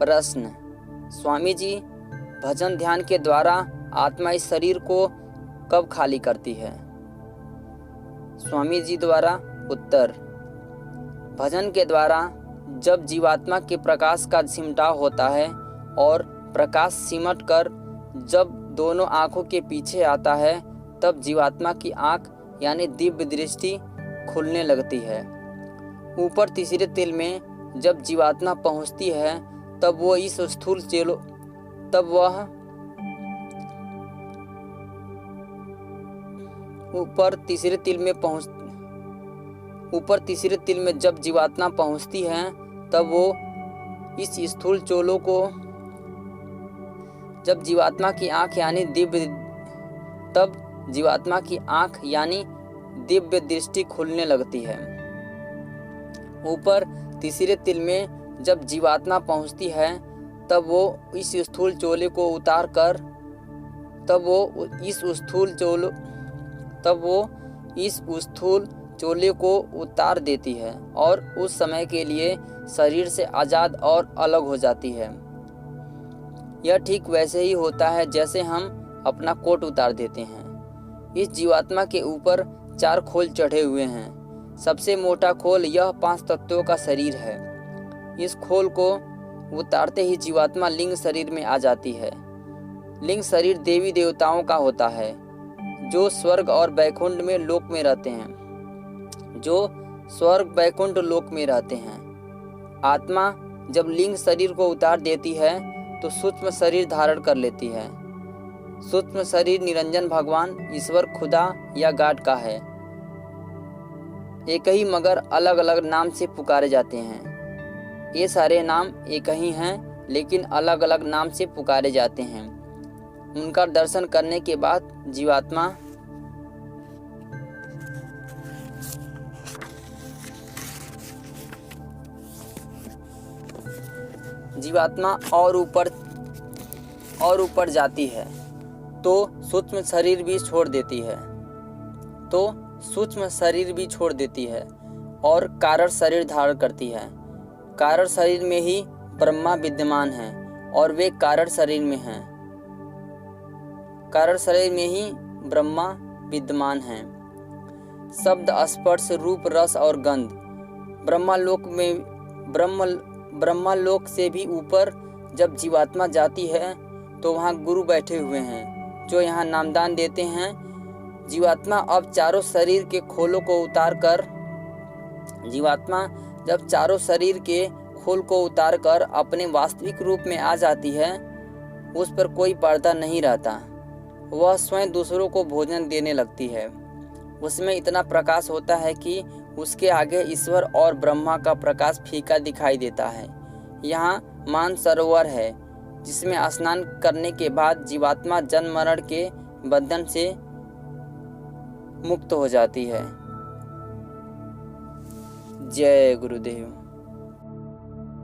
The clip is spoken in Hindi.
प्रश्न: स्वामी जी, भजन ध्यान के द्वारा आत्मा इस शरीर को कब खाली करती है? स्वामी जी द्वारा उत्तर: भजन के द्वारा जब जीवात्मा के प्रकाश का सिमटाव होता है और प्रकाश सिमट कर जब दोनों आँखों के पीछे आता है, तब जीवात्मा की आँख यानी दिव्य दृष्टि खुलने लगती है। ऊपर तीसरे तिल में जब जीवात्मा पहुँचती है, तब वो इस स्थूल चेलो तब वह ऊपर तीसरे तिल में जब जीवात्मा पहुँचती है, तब वो इस स्थूल चोलों को जब जीवात्मा की आँख यानी दिव्य दृष्टि खुलने लगती है। ऊपर तीसरे तिल में जब जीवात्मा पहुँचती है, तब वो इस स्थूल चोले को उतार कर तब वो इस स्थूल चोले को उतार देती है और उस समय के लिए शरीर से आज़ाद और अलग हो जाती है। यह ठीक वैसे ही होता है जैसे हम अपना कोट उतार देते हैं। इस जीवात्मा के ऊपर 4 खोल चढ़े हुए हैं। सबसे मोटा खोल यह 5 तत्वों का शरीर है। इस खोल को उतारते ही जीवात्मा लिंग शरीर में आ जाती है। लिंग शरीर देवी देवताओं का होता है जो स्वर्ग और वैकुंठ में लोक में रहते हैं। आत्मा जब लिंग शरीर को उतार देती है तो सूक्ष्म शरीर धारण कर लेती है। सूक्ष्म शरीर निरंजन भगवान, ईश्वर, खुदा या गॉड का है। एक ही मगर अलग अलग नाम से पुकारे जाते हैं। ये सारे नाम एक ही हैं, लेकिन अलग अलग नाम से पुकारे जाते हैं। उनका दर्शन करने के बाद जीवात्मा और ऊपर जाती है तो सूक्ष्म शरीर भी छोड़ देती है और कारण शरीर धारण करती है। कारण शरीर में ही ब्रह्मा विद्यमान है और वे कारण शरीर में ही ब्रह्मा विद्यमान हैं। शब्द, स्पर्श, रूप, रस और गंध। ब्रह्मलोक से भी ऊपर जब जीवात्मा जाती है तो वहाँ गुरु बैठे हुए हैं जो यहाँ नामदान देते हैं। जीवात्मा अब चारों शरीर के खोलों को उतार कर अपने वास्तविक रूप में आ जाती है। उस पर कोई पर्दा नहीं रहता। वह स्वयं दूसरों को भोजन देने लगती है। उसमें इतना प्रकाश होता है कि उसके आगे ईश्वर और ब्रह्मा का प्रकाश फीका दिखाई देता है। यहाँ मानसरोवर है जिसमें स्नान करने के बाद जीवात्मा जन्म मरण के बंधन से मुक्त हो जाती है। जय गुरुदेव।